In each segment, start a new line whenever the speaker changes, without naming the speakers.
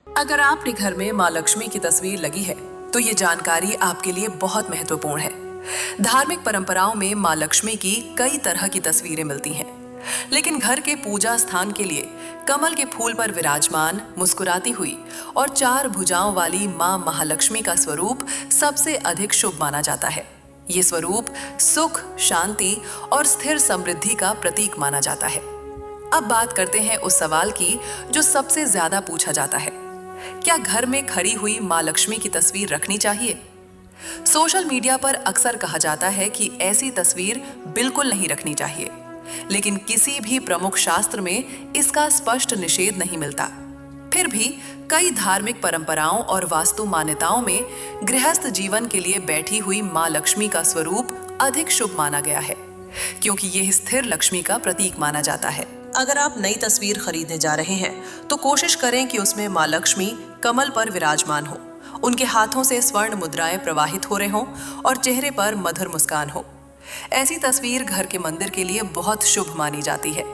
अगर आपके घर में माँ लक्ष्मी की तस्वीर लगी है तो ये जानकारी आपके लिए बहुत महत्वपूर्ण है। धार्मिक परंपराओं में माँ लक्ष्मी की कई तरह की तस्वीरें मिलती हैं, लेकिन घर के पूजा स्थान के लिए कमल के फूल पर विराजमान मुस्कुराती हुई और 4 भुजाओं वाली माँ महालक्ष्मी का स्वरूप सबसे अधिक शुभ माना जाता है। ये स्वरूप सुख, शांति और स्थिर समृद्धि का प्रतीक माना जाता है। अब बात करते हैं उस सवाल की जो सबसे ज्यादा पूछा जाता है, क्या घर में खड़ी हुई माँ लक्ष्मी की तस्वीर रखनी चाहिए? सोशल मीडिया पर अक्सर कहा जाता है कि ऐसी तस्वीर बिल्कुल नहीं रखनी चाहिए, लेकिन किसी भी प्रमुख शास्त्र में इसका स्पष्ट निषेध नहीं मिलता। फिर भी कई धार्मिक परंपराओं और वास्तु मान्यताओं में गृहस्थ जीवन के लिए बैठी हुई माँ लक्ष्मी का स्वरूप अधिक शुभ माना गया है, क्योंकि यह स्थिर लक्ष्मी का प्रतीक माना जाता है। अगर आप नई तस्वीर खरीदने जा रहे हैं तो कोशिश करें कि उसमें माँ लक्ष्मी कमल पर विराजमान हो, उनके हाथों से स्वर्ण मुद्राएं प्रवाहित हो रहे हों और चेहरे पर मधुर मुस्कान हो। ऐसी तस्वीर घर के मंदिर के लिए बहुत शुभ मानी जाती है।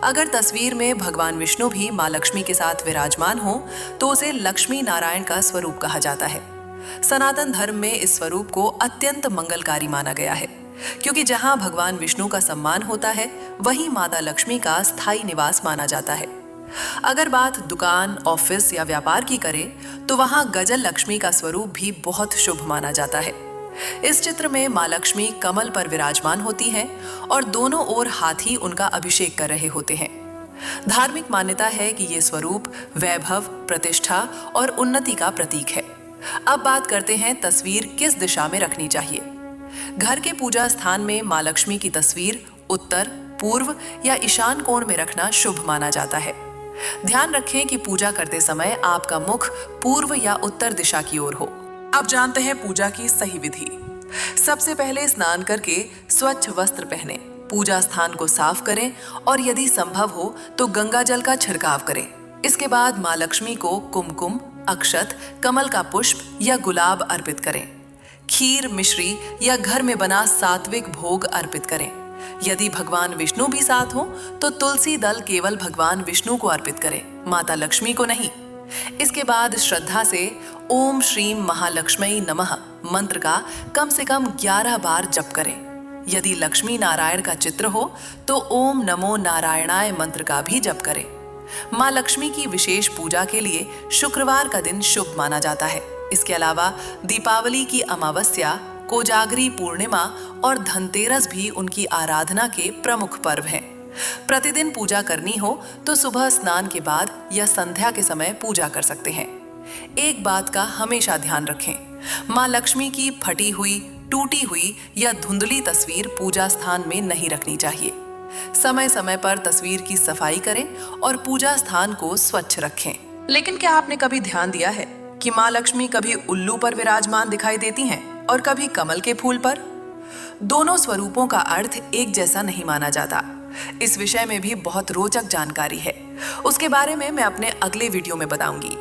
अगर तस्वीर में भगवान विष्णु भी माँ लक्ष्मी के साथ विराजमान हो तो उसे लक्ष्मी नारायण का स्वरूप कहा जाता है। सनातन धर्म में इस स्वरूप को अत्यंत मंगलकारी माना गया है, क्योंकि जहां भगवान विष्णु का सम्मान होता है वहीं माता लक्ष्मी का स्थायी निवास माना जाता है। अगर बात दुकान, ऑफिस या व्यापार की करें तो वहां गजल लक्ष्मी का स्वरूप भी बहुत शुभ माना जाता है। इस चित्र में माँ लक्ष्मी कमल पर विराजमान होती हैं और दोनों ओर हाथी उनका अभिषेक कर रहे होते हैं। धार्मिक मान्यता है कि ये स्वरूप वैभव, प्रतिष्ठा और उन्नति का प्रतीक है। अब बात करते हैं तस्वीर किस दिशा में रखनी चाहिए। घर के पूजा स्थान में माँ लक्ष्मी की तस्वीर उत्तर, पूर्व या ईशान कोण में रखना शुभ माना जाता है। ध्यान रखें कि पूजा करते समय आपका मुख पूर्व या उत्तर दिशा की ओर हो। अब जानते हैं पूजा की सही विधि। सबसे पहले स्नान करके स्वच्छ वस्त्र पहने, पूजा स्थान को साफ करें और यदि संभव हो तो गंगा जल का छिड़काव करें। इसके बाद माँ लक्ष्मी को कुमकुम, अक्षत, कमल का पुष्प या गुलाब अर्पित करें। खीर, मिश्री या घर में बना सात्विक भोग अर्पित करें। यदि भगवान विष्णु भी साथ हो तो तुलसी दल केवल भगवान विष्णु को अर्पित करें, माता लक्ष्मी को नहीं। इसके बाद श्रद्धा से ओम श्रीम महालक्ष्मी नमः मंत्र का कम से कम 11 बार जप करें। यदि लक्ष्मी नारायण का चित्र हो तो ओम नमो नारायणाय मंत्र का भी जप करें। माँ लक्ष्मी की विशेष पूजा के लिए शुक्रवार का दिन शुभ माना जाता है। इसके अलावा दीपावली की अमावस्या, कोजागरी पूर्णिमा और धनतेरस भी उनकी आराधना के प्रमुख पर्व हैं। प्रतिदिन पूजा करनी हो तो सुबह स्नान के बाद या संध्या के समय पूजा कर सकते हैं। एक बात का हमेशा ध्यान रखें, माँ लक्ष्मी की फटी हुई, टूटी हुई या धुंधली तस्वीर पूजा स्थान में नहीं रखनी चाहिए। समय समय पर तस्वीर की सफाई करें और पूजा स्थान को स्वच्छ रखें। लेकिन क्या आपने कभी ध्यान दिया है कि माँ लक्ष्मी कभी उल्लू पर विराजमान दिखाई देती हैं और कभी कमल के फूल पर? दोनों स्वरूपों का अर्थ एक जैसा नहीं माना जाता। इस विषय में भी बहुत रोचक जानकारी है, उसके बारे में मैं अपने अगले वीडियो में बताऊंगी।